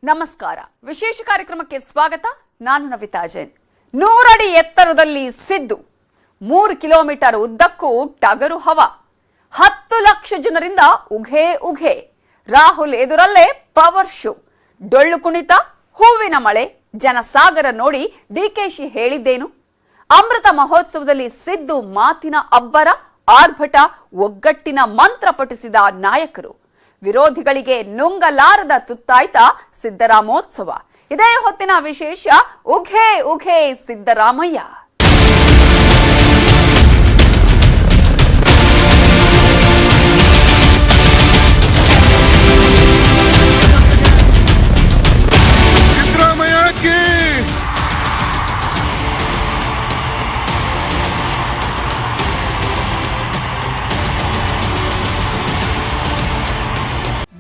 ನಮಸ್ಕಾರ. ವಿಶೇಷ ಕಾರ್ಯಕ್ರಮಕ್ಕೆ ಸ್ವಾಗತ. ನಾನು ನವಿತಾ ಜೈನ್. 100 ಅಡಿ ಎತ್ತರದಲ್ಲಿ ಸಿದ್ದು, 3 ಕಿಲೋಮೀಟರ್ ಉದ್ದಕ್ಕೂ ಟಗರು ಹವಾ, 10 ಲಕ್ಷ ಜನರಿಂದ ಉಘೆ. ರಾಹುಲ್ ಎದುರಲ್ಲೇ ಪವರ್ ಶೋ, ಡೊಳ್ಳು ಕುಣಿತ, ಹೂವಿನ ಮಳೆ, ಜನಸಾಗರ ನೋಡಿ ಡಿಕೆಶಿ ಹೇಳಿದ್ದೇನು? ಅಮೃತ ಮಹೋತ್ಸವದಲ್ಲಿ ಸಿದ್ದು ಮಾತಿನ ಅಬ್ಬರ, ಆರ್ಭಟ, ಒಗ್ಗಟ್ಟಿನ ಮಂತ್ರ ಪಠಿಸಿದ ನಾಯಕರು. ವಿರೋಧಿಗಳಿಗೆ ನುಂಗಲಾರದ ತುತ್ತಾಯ್ತ ಸಿದ್ದರಾಮೋತ್ಸವ. ಇದೇ ಹೊತ್ತಿನ ವಿಶೇಷ. ಉಘೆ ಸಿದ್ದರಾಮಯ್ಯ.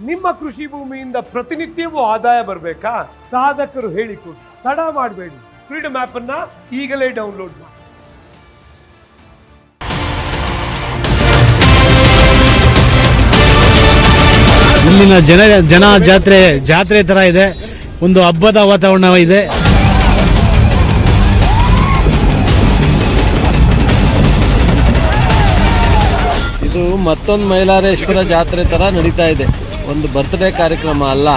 ನಿಮ್ಮ ಕೃಷಿ ಭೂಮಿಯಿಂದ ಪ್ರತಿನಿತ್ಯವೂ ಆದಾಯ ಬರಬೇಕಾ? ಸಾಧಕರು ಹೇಳಿಕೊಡಿ, ತಡ ಮಾಡಬೇಡಿ. ಫ್ರೀಡಮ್ ಆಪ್ ಅನ್ನ ಈಗಲೇ ಡೌನ್ಲೋಡ್ ಮಾಡಿ. ಇಲ್ಲಿನ ಜನ ಜಾತ್ರೆ ತರ ಇದೆ. ಒಂದು ಹಬ್ಬದ ವಾತಾವರಣ ಇದೆ. ಇದು ಮತ್ತೊಂದು ಮೈಲಾರೇಶ್ವರ ಜಾತ್ರೆ ತರ ನಡೀತಾ ಇದೆ, ಒಂದು ಬರ್ತ್ಡೇ ಕಾರ್ಯಕ್ರಮ ಅಲ್ಲ.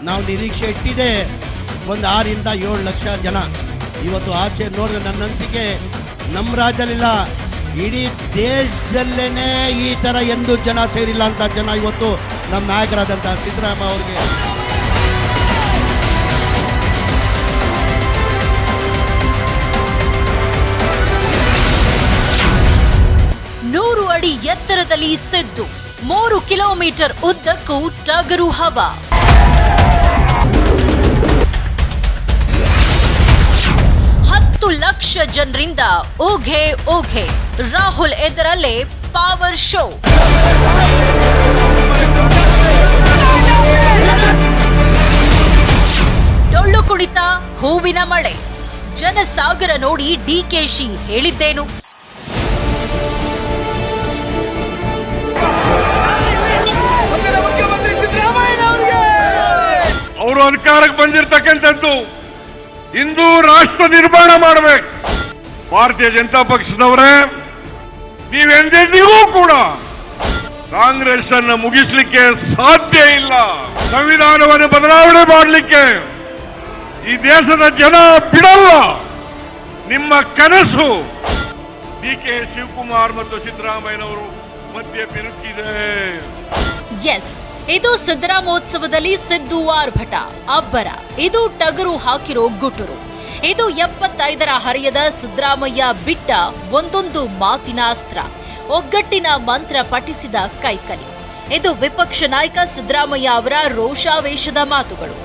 ನಾವು ನಿರೀಕ್ಷೆ ಇಟ್ಟಿದೆ ಒಂದು 6 ರಿಂದ 7 ಲಕ್ಷ ಜನ. ಇವತ್ತು ಆಚೆ ನೋಡಿದ್ರೆ ನನ್ನ ಅನಿಸಿಕೆ ನಮ್ಮ ರಾಜ್ಯದಲ್ಲಿಲ್ಲ, ಇಡೀ ದೇಶದಲ್ಲೇನೆ ಈ ಥರ ಎಂದು ಜನ ಸೇರಿಲ್ಲ ಅಂತ ಜನ ಇವತ್ತು ನಮ್ಮ ನಾಯಕರಾದಂಥ ಸಿದ್ದರಾಮಯ್ಯ ಅವ್ರಿಗೆ. ಅಡಿ ಎತ್ತರದಲ್ಲಿ ಸಿದ್ದು, 3 ಕಿಲೋಮೀಟರ್ ಉದ್ದಕ್ಕೂ ಟಗರು ಹವಾ, 10 ಲಕ್ಷ ಜನರಿಂದ ಉಘೆ. ರಾಹುಲ್ ಎದುರಲ್ಲೇ ಪವರ್ ಶೋ, ಡೊಳ್ಳು ಕುಣಿತ, ಹೂವಿನ ಮಳೆ, ಜನಸಾಗರ ನೋಡಿ ಡಿಕೆಶಿ ಹೇಳಿದ್ದೇನು? ಅವರು ಅಧಿಕಾರಕ್ಕೆ ಬಂದಿರತಕ್ಕಂಥದ್ದು ಹಿಂದೂ ರಾಷ್ಟ್ರ ನಿರ್ಮಾಣ ಮಾಡಬೇಕು. ಭಾರತೀಯ ಜನತಾ ಪಕ್ಷದವರೇ, ನೀವೆಂದಿಗೂ ಕೂಡ ಕಾಂಗ್ರೆಸ್ ಅನ್ನು ಮುಗಿಸಲಿಕ್ಕೆ ಸಾಧ್ಯ ಇಲ್ಲ. ಸಂವಿಧಾನವನ್ನು ಬದಲಾವಣೆ ಮಾಡಲಿಕ್ಕೆ ಈ ದೇಶದ ಜನ ಬಿಡಲ್ಲ. ನಿಮ್ಮ ಕನಸು ಡಿಕೆ ಶಿವಕುಮಾರ್ ಮತ್ತು ಸಿದ್ದರಾಮಯ್ಯನವರು ಮಧ್ಯೆ ಬಿರುಕಿದೆ. ಎಸ್, ಇದು ಸಿದ್ದರಾಮೋತ್ಸವದಲ್ಲಿ ಸಿದ್ದು ಆರ್ಭಟ, ಅಬ್ಬರ. ಇದು ಟಗರು ಹಾಕಿರೋ ಗುಟುರು. ಇದು 75ರ ಹರೆಯದ ಸಿದ್ದರಾಮಯ್ಯ ಬಿಟ್ಟ ಒಂದೊಂದು ಮಾತಿನ ಅಸ್ತ್ರ, ಒಗ್ಗಟ್ಟಿನ ಮಂತ್ರ ಪಠಿಸಿದ ಕೈಕಲಿ. ಇದು ವಿಪಕ್ಷ ನಾಯಕ ಸಿದ್ದರಾಮಯ್ಯ ಅವರ ರೋಷಾವೇಶದ ಮಾತುಗಳು.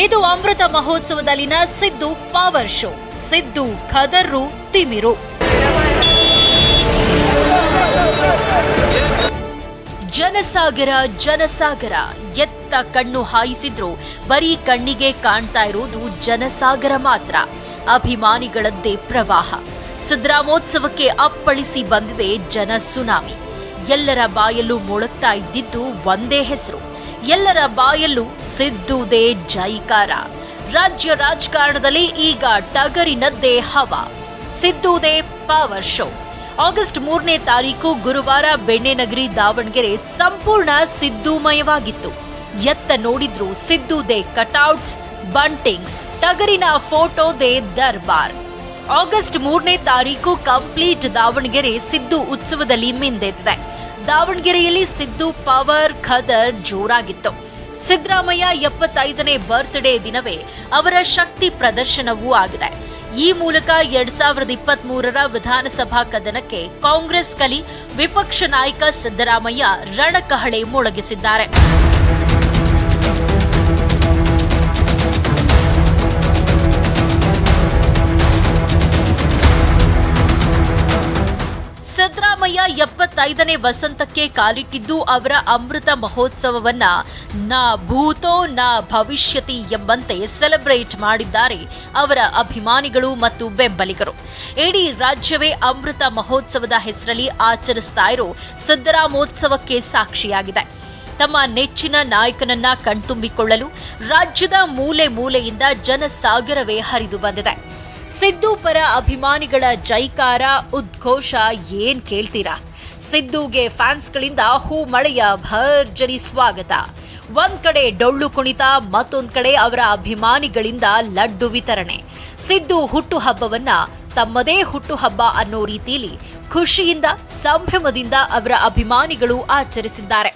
ಇದು ಅಮೃತ ಮಹೋತ್ಸವದಲ್ಲಿನ ಸಿದ್ದು ಪವರ್ ಶೋ, ಸಿದ್ದು ಖದರ್ರು ತಿಮಿರು. ಜನಸಾಗರ ಎತ್ತ ಕಣ್ಣು ಹಾಯಿಸಿದ್ರು ಬರೀ ಕಣ್ಣಿಗೆ ಕಾಣ್ತಾ ಇರೋದು ಜನಸಾಗರ ಮಾತ್ರ. ಅಭಿಮಾನಿಗಳದ್ದೇ ಪ್ರವಾಹ. ಸಿದ್ದರಾಮೋತ್ಸವಕ್ಕೆ ಅಪ್ಪಳಿಸಿ ಬಂದಿದೆ ಜನ ಸುನಾಮಿ. ಎಲ್ಲರ ಬಾಯಲ್ಲೂ ಮೊಳಗ್ತಾ ಇದ್ದಿದ್ದು ಒಂದೇ ಹೆಸರು, ಎಲ್ಲರ ಬಾಯಲ್ಲೂ ಸಿದ್ದುದೇ ಜೈಕಾರ. ರಾಜ್ಯ ರಾಜಕಾರಣದಲ್ಲಿ ಈಗ ಟಗರಿನದ್ದೇ ಹವಾ, ಸಿದ್ದುದೇ ಪವರ್ ಶೋ. ಆಗಸ್ಟ್ 3ನೇ ತಾರೀಕು ಗುರುವಾರ ಬೆಣ್ಣೆನಗರಿ ದಾವಣಗೆರೆ ಸಂಪೂರ್ಣ ಸಿದ್ದುಮಯವಾಗಿತ್ತು. ಎತ್ತ ನೋಡಿದ್ರು ಸಿದ್ದುದೇ ಕಟೌಟ್ಸ್, ಬಂಟಿಂಗ್ಸ್, ಟಗರಿನ ಫೋಟೋದೇ ದರ್ಬಾರ್. ಆಗಸ್ಟ್ 3ನೇ ತಾರೀಕು ಕಂಪ್ಲೀಟ್ ದಾವಣಗೆರೆ ಸಿದ್ದು ಉತ್ಸವದಲ್ಲಿ ಮಿಂದೆದ್ದಿದೆ. ದಾವಣಗೆರೆಯಲ್ಲಿ ಸಿದ್ದು ಪವರ್ ಖದರ್ ಜೋರಾಗಿತ್ತು. ಸಿದ್ದರಾಮಯ್ಯ 75ನೇ ಬರ್ತ್ಡೇ ದಿನವೇ ಅವರ ಶಕ್ತಿ ಪ್ರದರ್ಶನವೂ ಆಗಿದೆ. ಈ ಮೂಲಕ 2023ರ ವಿಧಾನಸಭಾ ಕದನಕ್ಕೆ ಕಾಂಗ್ರೆಸ್ ಕಲಿ, ವಿಪಕ್ಷ ನಾಯಕ ಸಿದ್ದರಾಮಯ್ಯ ರಣಕಹಳೆ ಮೊಳಗಿಸಿದ್ದಾರೆ. ಸಿದ್ದರಾಮಯ್ಯ 75ನೇ ವಸಂತಕ್ಕೆ ಕಾಲಿಟ್ಟಿದ್ದು ಅವರ ಅಮೃತ ಮಹೋತ್ಸವವನ್ನ ನಾ ಭೂತೋ ನಾ ಭವಿಷ್ಯತಿ ಎಂಬಂತೆ ಸೆಲೆಬ್ರೇಟ್ ಮಾಡಿದ್ದಾರೆ ಅವರ ಅಭಿಮಾನಿಗಳು ಮತ್ತು ಬೆಂಬಲಿಗರು. ಇಡೀ ರಾಜ್ಯವೇ ಅಮೃತ ಮಹೋತ್ಸವದ ಹೆಸರಲ್ಲಿ ಆಚರಿಸ್ತಾ ಇರೋ ಸಿದ್ದರಾಮೋತ್ಸವಕ್ಕೆ ಸಾಕ್ಷಿಯಾಗಿದೆ. ತಮ್ಮ ನೆಚ್ಚಿನ ನಾಯಕನನ್ನ ಕಣ್ತುಂಬಿಕೊಳ್ಳಲು ರಾಜ್ಯದ ಮೂಲೆ ಮೂಲೆಯಿಂದ ಜನಸಾಗರವೇ ಹರಿದು ಬಂದಿದೆ. ಸಿದ್ದು ಪರ ಅಭಿಮಾನಿಗಳ ಜೈಕಾರ ಉದ್ಘೋಷ ಏನ್ ಕೇಳ್ತೀರಾ? ಸಿದ್ದುಗೆ ಫ್ಯಾನ್ಸ್ಗಳಿಂದ ಹೂ ಮಳೆಯ ಭರ್ಜರಿ ಸ್ವಾಗತ. ಒಂದ್ ಕಡೆ ಡೊಳ್ಳು ಕುಣಿತ, ಮತ್ತೊಂದ್ ಕಡೆ ಅವರ ಅಭಿಮಾನಿಗಳಿಂದ ಲಡ್ಡು ವಿತರಣೆ. ಸಿದ್ದು ಹುಟ್ಟುಹಬ್ಬವನ್ನ ತಮ್ಮದೇ ಹುಟ್ಟುಹಬ್ಬ ಅನ್ನೋ ರೀತಿಯಲ್ಲಿ ಖುಷಿಯಿಂದ ಸಂಭ್ರಮದಿಂದ ಅವರ ಅಭಿಮಾನಿಗಳು ಆಚರಿಸಿದ್ದಾರೆ.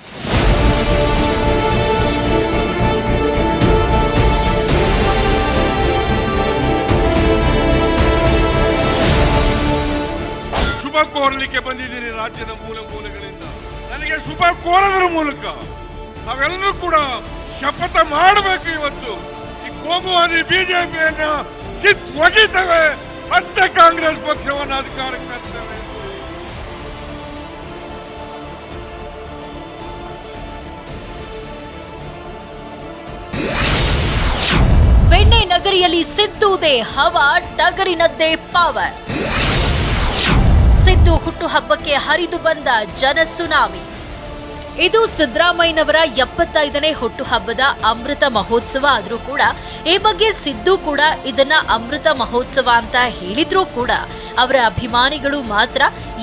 ಶುಭ ಕೋರಲಿಕ್ಕೆ ಬಂದಿದ್ದೀನಿ ರಾಜ್ಯದ ಮೂಲೆ ಮೂಲೆಗಳಿಂದ. ನನಗೆ ಶುಭ ಕೋರೋದ್ರ ಮೂಲಕ ನಾವೆಲ್ಲರೂ ಕೂಡ ಶಪಥ ಮಾಡಬೇಕು. ಇವತ್ತು ಈ ಕೋಮುವಾದಿ ಬಿಜೆಪಿಯನ್ನ ಒಗಿತೇವೆ, ಮತ್ತೆ ಕಾಂಗ್ರೆಸ್ ಪಕ್ಷವನ್ನು ಅಧಿಕಾರಕ್ಕೆ ತರ್ತೇವೆ. ಬೆಣ್ಣೆ ನಗರಿಯಲ್ಲಿ ಸಿದ್ದುದೇ ಹವಾ, ಟಗರಿನದ್ದೇ ಪವರ್. ಸಿದ್ದು ಹುಟ್ಟುಹಬ್ಬಕ್ಕೆ ಹರಿದು ಬಂದ ಜನ ಸುನಾಮಿ. ಇದು ಸಿದ್ದರಾಮಯ್ಯನವರ 75ನೇ ಹುಟ್ಟುಹಬ್ಬದ ಅಮೃತ ಮಹೋತ್ಸವ ಆದ್ರೂ ಕೂಡ ಈ ಬಗ್ಗೆ ಸಿದ್ದು ಕೂಡ ಇದನ್ನ ಅಮೃತ ಮಹೋತ್ಸವ ಅಂತ ಹೇಳಿದ್ರೂ ಕೂಡ ಅವರ ಅಭಿಮಾನಿಗಳು ಮಾತ್ರ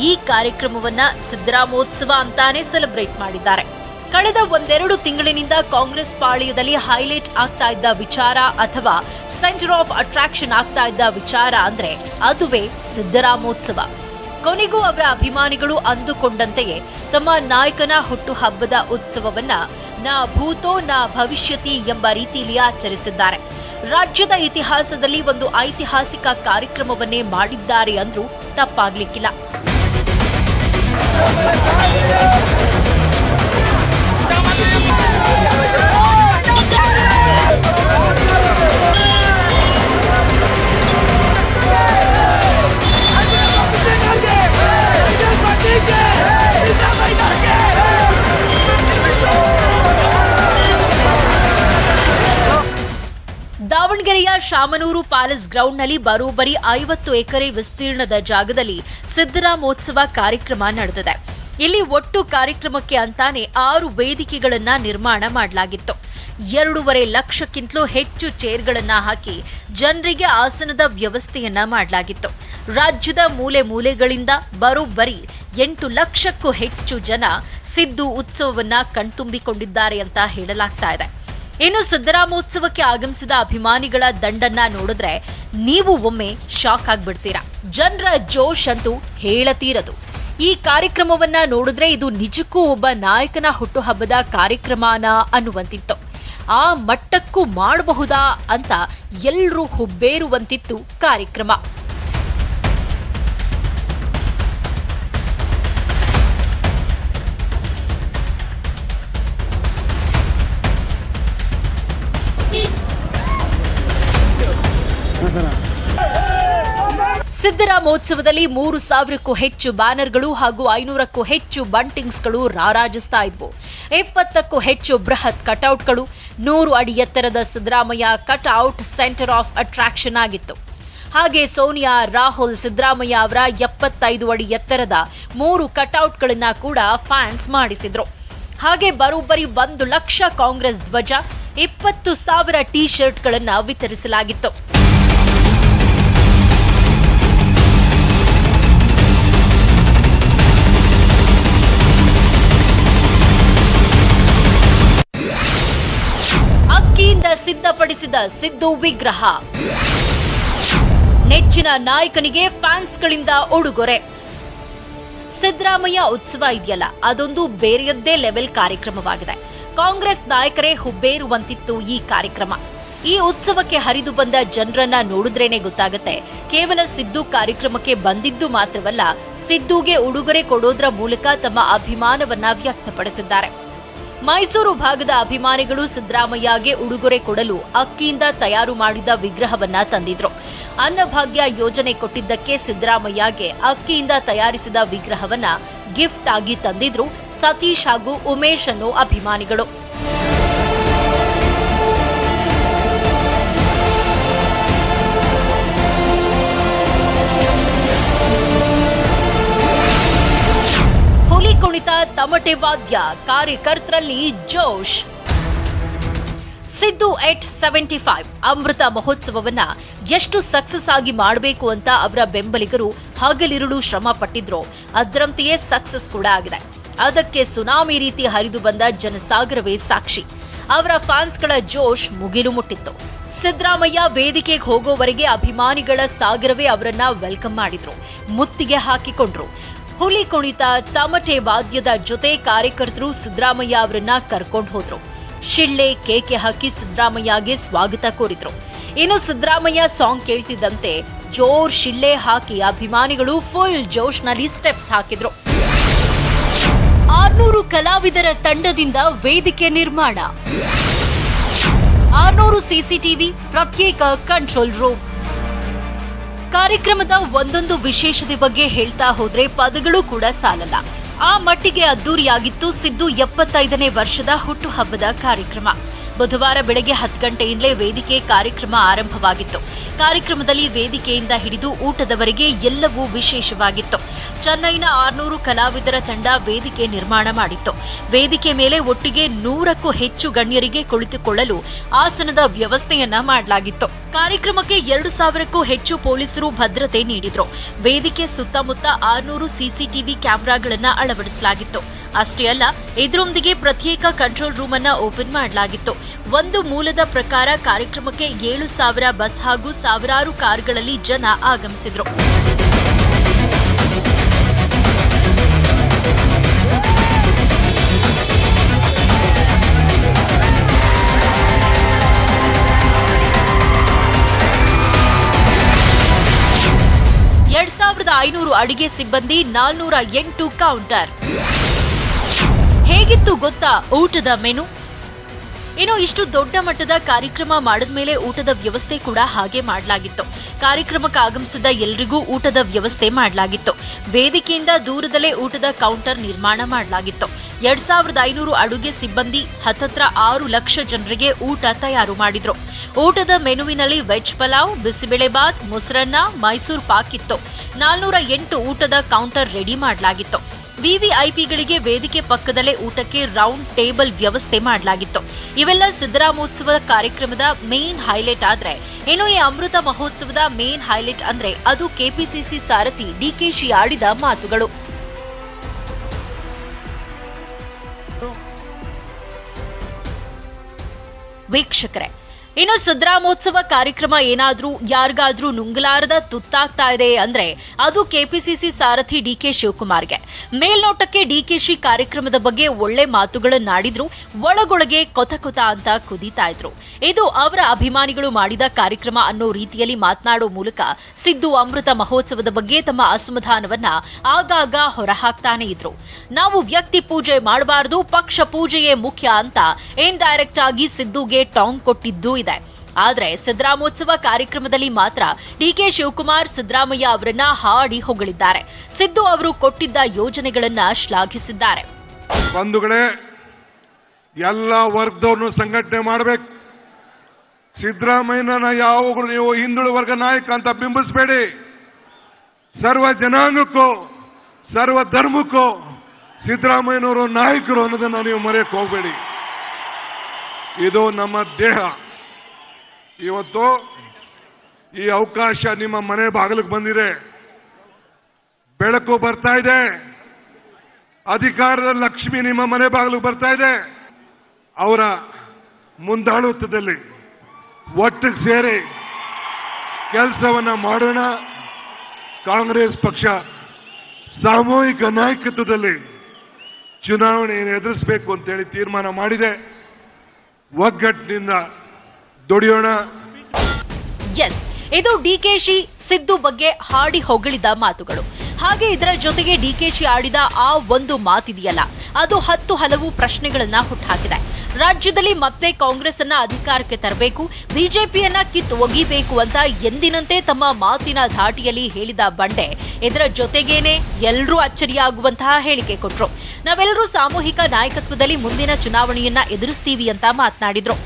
ಈ ಕಾರ್ಯಕ್ರಮವನ್ನ ಸಿದ್ದರಾಮೋತ್ಸವ ಅಂತಾನೆ ಸೆಲೆಬ್ರೇಟ್ ಮಾಡಿದ್ದಾರೆ. ಕಳೆದ ಒಂದೆರಡು ತಿಂಗಳಿನಿಂದ ಕಾಂಗ್ರೆಸ್ ಪಾಳ್ಯದಲ್ಲಿ ಹೈಲೈಟ್ ಆಗ್ತಾ ಇದ್ದ ವಿಚಾರ ಅಥವಾ ಸೆಂಟರ್ ಆಫ್ ಅಟ್ರಾಕ್ಷನ್ ಆಗ್ತಾ ಇದ್ದ ವಿಚಾರ ಅಂದ್ರೆ ಅದುವೇ ಸಿದ್ದರಾಮೋತ್ಸವ. ಕೊನೆಗೂ ಅವರ ಅಭಿಮಾನಿಗಳು ಅಂದುಕೊಂಡಂತೆಯೇ ತಮ್ಮ ನಾಯಕನ ಹುಟ್ಟುಹಬ್ಬದ ಉತ್ಸವವನ್ನ ನಾ ಭೂತೋ ನಾ ಭವಿಷ್ಯತಿ ಎಂಬ ರೀತಿಯಲ್ಲಿ ಆಚರಿಸಿದ್ದಾರೆ. ರಾಜ್ಯದ ಇತಿಹಾಸದಲ್ಲಿ ಒಂದು ಐತಿಹಾಸಿಕ ಕಾರ್ಯಕ್ರಮವನ್ನೇ ಮಾಡಿದ್ದಾರೆ ಅಂದ್ರೂ ತಪ್ಪಾಗ್ಲಿಕ್ಕಿಲ್ಲ. ದಾವಣಗೆರೆಯ ಶಾಮನೂರು ಪ್ಯಾಲೇಸ್ ಗ್ರೌಂಡ್ನಲ್ಲಿ ಬರೋಬ್ಬರಿ 50 ಎಕರೆ ವಿಸ್ತೀರ್ಣದ ಜಾಗದಲ್ಲಿ ಸಿದ್ದರಾಮೋತ್ಸವ ಕಾರ್ಯಕ್ರಮ ನಡೆದಿದೆ. ಇಲ್ಲಿ ಒಟ್ಟು ಕಾರ್ಯಕ್ರಮಕ್ಕೆ ಅಂತಾನೆ 6 ವೇದಿಕೆಗಳನ್ನ ನಿರ್ಮಾಣ ಮಾಡಲಾಗಿತ್ತು. 2.5 ಲಕ್ಷಕ್ಕಿಂತಲೂ ಹೆಚ್ಚು ಚೇರ್ಗಳನ್ನ ಹಾಕಿ ಜನರಿಗೆ ಆಸನದ ವ್ಯವಸ್ಥೆಯನ್ನ ಮಾಡಲಾಗಿತ್ತು. ರಾಜ್ಯದ ಮೂಲೆ ಮೂಲೆಗಳಿಂದ ಬರೋಬ್ಬರಿ 8 ಲಕ್ಷಕ್ಕೂ ಹೆಚ್ಚು ಜನ ಸಿದ್ದು ಉತ್ಸವವನ್ನ ಕಣ್ತುಂಬಿಕೊಂಡಿದ್ದಾರೆ ಅಂತ ಹೇಳಲಾಗ್ತಾ ಇದೆ. ಇನ್ನು ಸಿದ್ದರಾಮೋತ್ಸವಕ್ಕೆ ಆಗಮಿಸಿದ ಅಭಿಮಾನಿಗಳ ದಂಡನ್ನ ನೋಡಿದ್ರೆ ನೀವು ಒಮ್ಮೆ ಶಾಕ್ ಆಗ್ಬಿಡ್ತೀರಾ. ಜನರ ಜೋಶ್ ಅಂತೂ ಹೇಳತೀರದು. ಈ ಕಾರ್ಯಕ್ರಮವನ್ನ ನೋಡಿದ್ರೆ ಇದು ನಿಜಕ್ಕೂ ಒಬ್ಬ ನಾಯಕನ ಹುಟ್ಟುಹಬ್ಬದ ಕಾರ್ಯಕ್ರಮನ ಅನ್ನುವಂತಿತ್ತು. ಆ ಮಟ್ಟಕ್ಕೂ ಮಾಡಬಹುದಾ ಅಂತ ಎಲ್ಲರೂ ಹುಬ್ಬೇರುವಂತಿತ್ತು ಕಾರ್ಯಕ್ರಮ. ಸಿದ್ದರಾಮೋತ್ಸವದಲ್ಲಿ 3,000ಕ್ಕೂ ಹೆಚ್ಚು ಬ್ಯಾನರ್ಗಳು ಹಾಗೂ 500ಕ್ಕೂ ಹೆಚ್ಚು ಬಂಟಿಂಗ್ಸ್ಗಳು ರಾರಾಜಿಸ್ತಾ ಇದ್ವು. 20ಕ್ಕೂ ಹೆಚ್ಚು ಬೃಹತ್ ಕಟೌಟ್ಗಳು, 100 ಅಡಿ ಎತ್ತರದ Siddaramaiah cutout centre of attraction ಆಗಿತ್ತು. ಹಾಗೆ ಸೋನಿಯಾ, ರಾಹುಲ್, ಸಿದ್ದರಾಮಯ್ಯ ಅವರ 75 ಅಡಿ ಎತ್ತರದ 3 ಕಟೌಟ್ಗಳನ್ನ ಕೂಡ ಫ್ಯಾನ್ಸ್ ಮಾಡಿಸಿದ್ರು. ಹಾಗೆ ಬರೋಬ್ಬರಿ 1 ಲಕ್ಷ ಕಾಂಗ್ರೆಸ್ ಧ್ವಜ, 20,000 ಟೀ ಶರ್ಟ್ಗಳನ್ನ ವಿತರಿಸಲಾಗಿತ್ತು. ಅಕ್ಕಿಯಿಂದ ಸಿದ್ಧಪಡಿಸಿದ ಸಿದ್ದು ವಿಗ್ರಹ, ನೆಚ್ಚಿನ ನಾಯಕನಿಗೆ ಫ್ಯಾನ್ಸ್ಗಳಿಂದ ಉಡುಗೊರೆ. ಸಿದ್ದರಾಮಯ್ಯ ಉತ್ಸವ ಇದೆಯಲ್ಲ, ಅದೊಂದು ಬೇರೆಯದ್ದೇ ಲೆವೆಲ್ ಕಾರ್ಯಕ್ರಮವಾಗಿದೆ. ಕಾಂಗ್ರೆಸ್ ನಾಯಕರೇ ಹುಬ್ಬೇರುವಂತಿತ್ತು ಈ ಕಾರ್ಯಕ್ರಮ. ಈ ಉತ್ಸವಕ್ಕೆ ಹರಿದು ಬಂದ ಜನರನ್ನ ನೋಡಿದ್ರೇನೆ ಗೊತ್ತಾಗುತ್ತೆ, ಕೇವಲ ಸಿದ್ದು ಕಾರ್ಯಕ್ರಮಕ್ಕೆ ಬಂದಿದ್ದು ಮಾತ್ರವಲ್ಲ, ಸಿದ್ದುಗೆ ಉಡುಗೊರೆ ಕೊಡೋದ್ರ ಮೂಲಕ ತಮ್ಮ ಅಭಿಮಾನವನ್ನ ವ್ಯಕ್ತಪಡಿಸಿದ್ದಾರೆ. ಮೈಸೂರು ಭಾಗದ ಅಭಿಮಾನಿಗಳು ಸಿದ್ದರಾಮಯ್ಯಗೆ ಉಡುಗೊರೆ ಕೊಡಲು ಅಕ್ಕಿಯಿಂದ ತಯಾರು ಮಾಡಿದ ವಿಗ್ರಹವನ್ನ ತಂದಿದ್ರು. ಅನ್ನಭಾಗ್ಯ ಯೋಜನೆ ಕೊಟ್ಟಿದ್ದಕ್ಕೆ ಸಿದ್ದರಾಮಯ್ಯಗೆ ಅಕ್ಕಿಯಿಂದ ತಯಾರಿಸಿದ ವಿಗ್ರಹವನ್ನ ಗಿಫ್ಟ್ ಆಗಿ ತಂದಿದ್ರು ಸತೀಶ್ ಹಾಗೂ ಉಮೇಶ್ ಅನ್ನೋ ಅಭಿಮಾನಿಗಳು. ಹುಲಿ ಕುಣಿತ, ತಮಟೆ ವಾದ್ಯ, ಕಾರ್ಯಕರ್ತರಲ್ಲಿ ಜೋಶ್. ಸಿದ್ದು ಎಟ್ 75 ಅಮೃತ ಮಹೋತ್ಸವವನ್ನ ಎಷ್ಟು ಸಕ್ಸಸ್ ಆಗಿ ಮಾಡಬೇಕು ಅಂತ ಅವರ ಬೆಂಬಲಿಗರು ಹಗಲಿರುಳು ಶ್ರಮ ಪಟ್ಟಿದ್ರು, ಅದರಂತೆಯೇ ಸಕ್ಸಸ್ ಕೂಡ ಆಗಿದೆ. ಅದಕ್ಕೆ ಸುನಾಮಿ ರೀತಿ ಹರಿದು ಬಂದ ಜನಸಾಗರವೇ ಸಾಕ್ಷಿ. ಅವರ ಫ್ಯಾನ್ಸ್ಗಳ ಜೋಶ್ ಮುಗಿಲು ಮುಟ್ಟಿತ್ತು. ಸಿದ್ದರಾಮಯ್ಯ ವೇದಿಕೆಗೆ ಹೋಗೋವರೆಗೆ ಅಭಿಮಾನಿಗಳ ಸಾಗರವೇ ಅವರನ್ನ ವೆಲ್ಕಮ್ ಮಾಡಿದ್ರು, ಮುತ್ತಿಗೆ ಹಾಕಿಕೊಂಡ್ರು. ಹುಲಿ ಕುಣಿತ, ತಮಟೆ ವಾದ್ಯದ ಜೊತೆ ಕಾರ್ಯಕರ್ತರು ಸಿದ್ದರಾಮಯ್ಯ ಅವರನ್ನ ಕರ್ಕೊಂಡು ಹೋದ್ರು. ಶಿಳ್ಳೆ, ಕೇಕೆ ಹಾಕಿ ಸಿದ್ದರಾಮಯ್ಯಗೆ ಸ್ವಾಗತ ಕೋರಿದ್ರು. ಇನ್ನು ಸಿದ್ದರಾಮಯ್ಯ ಸಾಂಗ್ ಕೇಳ್ತಿದ್ದಂತೆ ಜೋರ್ ಶಿಳ್ಳೆ ಹಾಕಿ ಅಭಿಮಾನಿಗಳು ಫುಲ್ ಜೋಶ್ನಲ್ಲಿ ಸ್ಟೆಪ್ಸ್ ಹಾಕಿದ್ರು. 600 ಕಲಾವಿದರ ತಂಡದಿಂದ ವೇದಿಕೆ ನಿರ್ಮಾಣ, 600 ಸಿಸಿಟಿವಿ, ಪ್ರತ್ಯೇಕ ಕಂಟ್ರೋಲ್ ರೂಮ್. ಕಾರ್ಯಕ್ರಮದ ಒಂದೊಂದು ವಿಶೇಷತೆ ಬಗ್ಗೆ ಹೇಳ್ತಾ ಹೋದ್ರೆ ಪದಗಳು ಕೂಡ ಸಾಲಲ್ಲ. ಆ ಮಟ್ಟಿಗೆ ಅದ್ದೂರಿಯಾಗಿತ್ತು ಸಿದ್ದು 75ನೇ ವರ್ಷದ ಹುಟ್ಟುಹಬ್ಬದ ಕಾರ್ಯಕ್ರಮ. ಬುಧವಾರ ಬೆಳಗ್ಗೆ 10 ಗಂಟೆಯಿಂದಲೇ ವೇದಿಕೆ ಕಾರ್ಯಕ್ರಮ ಆರಂಭವಾಗಿತ್ತು. ಕಾರ್ಯಕ್ರಮದಲ್ಲಿ ವೇದಿಕೆಯಿಂದ ಹಿಡಿದು ಊಟದವರೆಗೆ ಎಲ್ಲವೂ ವಿಶೇಷವಾಗಿತ್ತು. ಚೆನ್ನೈನ 600 ಕಲಾವಿದರ ತಂಡ ವೇದಿಕೆ ನಿರ್ಮಾಣ ಮಾಡಿತ್ತು. ವೇದಿಕೆ ಮೇಲೆ ಒಟ್ಟಿಗೆ 100ಕ್ಕೂ ಹೆಚ್ಚು ಗಣ್ಯರಿಗೆ ಕುಳಿತುಕೊಳ್ಳಲು ಆಸನದ ವ್ಯವಸ್ಥೆಯನ್ನ ಮಾಡಲಾಗಿತ್ತು. ಕಾರ್ಯಕ್ರಮಕ್ಕೆ 2000ಕ್ಕೂ ಹೆಚ್ಚು ಪೊಲೀಸರು ಭದ್ರತೆ ನೀಡಿದ್ರು. ವೇದಿಕೆ ಸುತ್ತಮುತ್ತ 600 ಸಿಸಿಟಿವಿ ಕ್ಯಾಮೆರಾಗಳನ್ನ ಅಳವಡಿಸಲಾಗಿತ್ತು. ಅಷ್ಟೇ ಅಲ್ಲ, ಇದರೊಂದಿಗೆ ಪ್ರತ್ಯೇಕ ಕಂಟ್ರೋಲ್ ರೂಮ್ ಅನ್ನ ಓಪನ್ ಮಾಡಲಾಗಿತ್ತು. ಒಂದು ಮೂಲದ ಪ್ರಕಾರ ಕಾರ್ಯಕ್ರಮಕ್ಕೆ 7000 ಬಸ್ ಹಾಗೂ ಸಾವಿರಾರು ಕಾರ್ಗಳಲ್ಲಿ ಜನ ಆಗಮಿಸಿದ್ರು. ಅಡಿಗೆ ಸಿಬ್ಬಂದಿ, 408 ಕೌಂಟರ್. ಹೇಗಿತ್ತು ಗೊತ್ತಾ ಊಟದ ಮೆನು? ಇನ್ನು ಇಷ್ಟು ದೊಡ್ಡ ಮಟ್ಟದ ಕಾರ್ಯಕ್ರಮ ಮಾಡಿದ್ಮೇಲೆ ಊಟದ ವ್ಯವಸ್ಥೆ ಕೂಡ ಹಾಗೆ ಮಾಡಲಾಗಿತ್ತು. ಕಾರ್ಯಕ್ರಮಕ್ಕೆ ಆಗಮಿಸಿದ ಎಲ್ಲರಿಗೂ ಊಟದ ವ್ಯವಸ್ಥೆ ಮಾಡಲಾಗಿತ್ತು. ವೇದಿಕೆಯಿಂದ ದೂರದಲ್ಲೇ ಊಟದ ಕೌಂಟರ್ ನಿರ್ಮಾಣ ಮಾಡಲಾಗಿತ್ತು. 2500 ಅಡುಗೆ ಸಿಬ್ಬಂದಿ ಹತ್ತತ್ರ 6 ಲಕ್ಷ ಜನರಿಗೆ ಊಟ ತಯಾರು ಮಾಡಿದ್ರು. ಊಟದ ಮೆನುವಿನಲ್ಲಿ ವೆಜ್ ಪಲಾವ್, ಬಿಸಿಬೇಳೆ ಬಾತ್, ಮೊಸರನ್ನ, ಮೈಸೂರು ಪಾಕ್ ಇತ್ತು. 408 ಊಟದ ಕೌಂಟರ್ ರೆಡಿ ಮಾಡಲಾಗಿತ್ತು. ವಿವಿಐಪಿಗಳಿಗೆ ವೇದಿಕೆ ಪಕ್ಕದಲ್ಲೇ ಊಟಕ್ಕೆ ರೌಂಡ್ ಟೇಬಲ್ ವ್ಯವಸ್ಥೆ ಮಾಡಲಾಗಿತ್ತು. ಇವೆಲ್ಲ ಸಿದ್ದರಾಮೋತ್ಸವ ಕಾರ್ಯಕ್ರಮದ ಮೇನ್ ಹೈಲೈಟ್ ಆದ್ರೆ, ಇನ್ನು ಈ ಅಮೃತ ಮಹೋತ್ಸವದ ಮೇನ್ ಹೈಲೈಟ್ ಅಂದ್ರೆ ಅದು ಕೆಪಿಸಿಸಿ ಸಾರಥಿ ಡಿಕೆಶಿ ಆಡಿದ ಮಾತುಗಳು. ವೀಕ್ಷಕರೇ, ಇನ್ನು ಸಿದ್ದರಾಮೋತ್ಸವ ಕಾರ್ಯಕ್ರಮ ಏನಾದ್ರೂ ಯಾರಿಗಾದ್ರೂ ನುಂಗಲಾರದ ತುತ್ತಾಗ್ತಾ ಇದೆ ಅಂದ್ರೆ ಅದು ಕೆಪಿಸಿಸಿ ಸಾರಥಿ ಡಿಕೆ ಶಿವಕುಮಾರ್ಗೆ. ಮೇಲ್ನೋಟಕ್ಕೆ ಡಿಕೆಶಿ ಕಾರ್ಯಕ್ರಮದ ಬಗ್ಗೆ ಒಳ್ಳೆ ಮಾತುಗಳನ್ನಾಡಿದ್ರು, ಒಳಗೊಳಗೆ ಕೊತ ಕೊತ ಅಂತ ಕುದೀತಾ ಇದ್ರು. ಇದು ಅವರ ಅಭಿಮಾನಿಗಳು ಮಾಡಿದ ಕಾರ್ಯಕ್ರಮ ಅನ್ನೋ ರೀತಿಯಲ್ಲಿ ಮಾತನಾಡೋ ಮೂಲಕ ಸಿದ್ದು ಅಮೃತ ಮಹೋತ್ಸವದ ಬಗ್ಗೆ ತಮ್ಮ ಅಸಮಾಧಾನವನ್ನ ಆಗಾಗ ಹೊರಹಾಕ್ತಾನೆ ಇದ್ರು. ನಾವು ವ್ಯಕ್ತಿ ಪೂಜೆ ಮಾಡಬಾರದು, ಪಕ್ಷ ಪೂಜೆಯೇ ಮುಖ್ಯ ಅಂತ ಇಂಡೈರೆಕ್ಟ್ ಆಗಿ ಸಿದ್ದುಗೆ ಟಾಂಗ್ ಕೊಟ್ಟಿದ್ದು ಇದೆ. ಆದ್ರೆ ಸಿದ್ದರಾಮೋತ್ಸವ ಕಾರ್ಯಕ್ರಮದಲ್ಲಿ ಮಾತ್ರ ಡಿಕೆ ಶಿವಕುಮಾರ್ ಸಿದ್ದರಾಮಯ್ಯ ಅವರನ್ನ ಹಾಡಿ ಹೊಗಳಿದ್ದಾರೆ. ಸಿದ್ದು ಅವರು ಕೊಟ್ಟಿದ್ದ ಯೋಜನೆಗಳನ್ನ ಶ್ಲಾಘಿಸಿದ್ದಾರೆ. ಬಂಧುಗಳೇ, ಎಲ್ಲ ವರ್ಗದವ್ರನ್ನು ಸಂಘಟನೆ ಮಾಡಬೇಕು. ಸಿದ್ದರಾಮಯ್ಯನ ಯಾವಾಗಲೂ ನೀವು ಹಿಂದುಳಿದ ವರ್ಗ ನಾಯಕ ಅಂತ ಬಿಂಬಿಸಬೇಡಿ. ಸರ್ವ ಜನಾಂಗಕ್ಕೂ ಸರ್ವ ಧರ್ಮಕ್ಕೂ ಸಿದ್ದರಾಮಯ್ಯನವರು ನಾಯಕರು ಅನ್ನೋದನ್ನು ನೀವು ಮರೆಯಕ್ಕೆ ಹೋಗಬೇಡಿ. ಇದು ನಮ್ಮ ದೇಹ. ಇವತ್ತು ಈ ಅವಕಾಶ ನಿಮ್ಮ ಮನೆ ಬಾಗಿಲಿಗೆ ಬಂದಿದೆ, ಬೆಳಕು ಬರ್ತಾ ಇದೆ, ಅಧಿಕಾರದ ಲಕ್ಷ್ಮಿ ನಿಮ್ಮ ಮನೆ ಬಾಗಿಲಿಗೆ ಬರ್ತಾ ಇದೆ. ಅವರ ಮುಂದಾಳತ್ವದಲ್ಲಿ ಒಟ್ಟಿಗೆ ಸೇರಿ ಕೆಲಸವನ್ನ ಮಾಡೋಣ. ಕಾಂಗ್ರೆಸ್ ಪಕ್ಷ ಸಾಮೂಹಿಕ ನಾಯಕತ್ವದಲ್ಲಿ ಚುನಾವಣೆಯನ್ನು ಎದುರಿಸಬೇಕು ಅಂತೇಳಿ ತೀರ್ಮಾನ ಮಾಡಿದೆ. ಒಗ್ಗಟ್ಟಿನಿಂದ ದುಡಿಯೋಣ. ಎಸ್, ಇದು ಡಿಕೆಶಿ ಸಿದ್ದು ಬಗ್ಗೆ ಹಾಡಿ ಹೊಗಳಿದ ಮಾತುಗಳು. ಹಾಗೆ ಇದರ ಜೊತೆಗೆ ಡಿಕೆಶಿ ಆಡಿದ ಆ ಒಂದು ಮಾತಿದೆಯಲ್ಲ, ಅದು 10 ಹಲವು ಪ್ರಶ್ನೆಗಳನ್ನ ಹುಟ್ಟುಹಾಕಿದೆ. ರಾಜ್ಯದಲ್ಲಿ ಮತ್ತೆ ಕಾಂಗ್ರೆಸ್ ಅನ್ನ ಅಧಿಕಾರಕ್ಕೆ ತರಬೇಕು, ಬಿಜೆಪಿಯನ್ನ ಕಿತ್ತು ಒಗಿಬೇಕು ಅಂತ ಎಂದಿನಂತೆ ತಮ್ಮ ಮಾತಿನ ಧಾಟಿಯಲ್ಲಿ ಹೇಳಿದ ಬಂಡೆ ಇದರ ಜೊತೆಗೇನೆ ಎಲ್ಲರೂ ಅಚ್ಚರಿಯಾಗುವಂತಹ ಹೇಳಿಕೆ ಕೊಟ್ರು. ನಾವೆಲ್ಲರೂ ಸಾಮೂಹಿಕ ನಾಯಕತ್ವದಲ್ಲಿ ಮುಂದಿನ ಚುನಾವಣೆಯನ್ನ ಎದುರಿಸ್ತೀವಿ ಅಂತ ಮಾತನಾಡಿದ್ರು.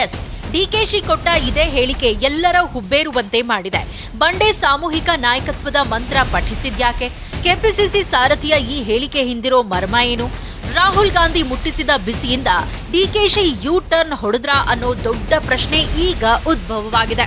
ಎಸ್, ಡಿಕೆಶಿ ಕೊಟ್ಟ ಇದೇ ಹೇಳಿಕೆ ಎಲ್ಲರ ಹುಬ್ಬೇರುವಂತೆ ಮಾಡಿದೆ. ಬಂಡೆ ಸಾಮೂಹಿಕ ನಾಯಕತ್ವದ ಮಂತ್ರ ಪಠಿಸಿದ್ಯಾಕೆ? ಕೆಪಿಸಿಸಿ ಸಾರಥಿಯ ಈ ಹೇಳಿಕೆ ಹಿಂದಿರೋ ಮರ್ಮ ಏನು? ರಾಹುಲ್ ಗಾಂಧಿ ಮುಟ್ಟಿಸಿದ ಬಿಸಿಯಿಂದ ಡಿಕೆಶಿ ಯೂ ಟರ್ನ್ ಹೊಡೆದ್ರಾ ಅನ್ನೋ ದೊಡ್ಡ ಪ್ರಶ್ನೆ ಈಗ ಉದ್ಭವವಾಗಿದೆ.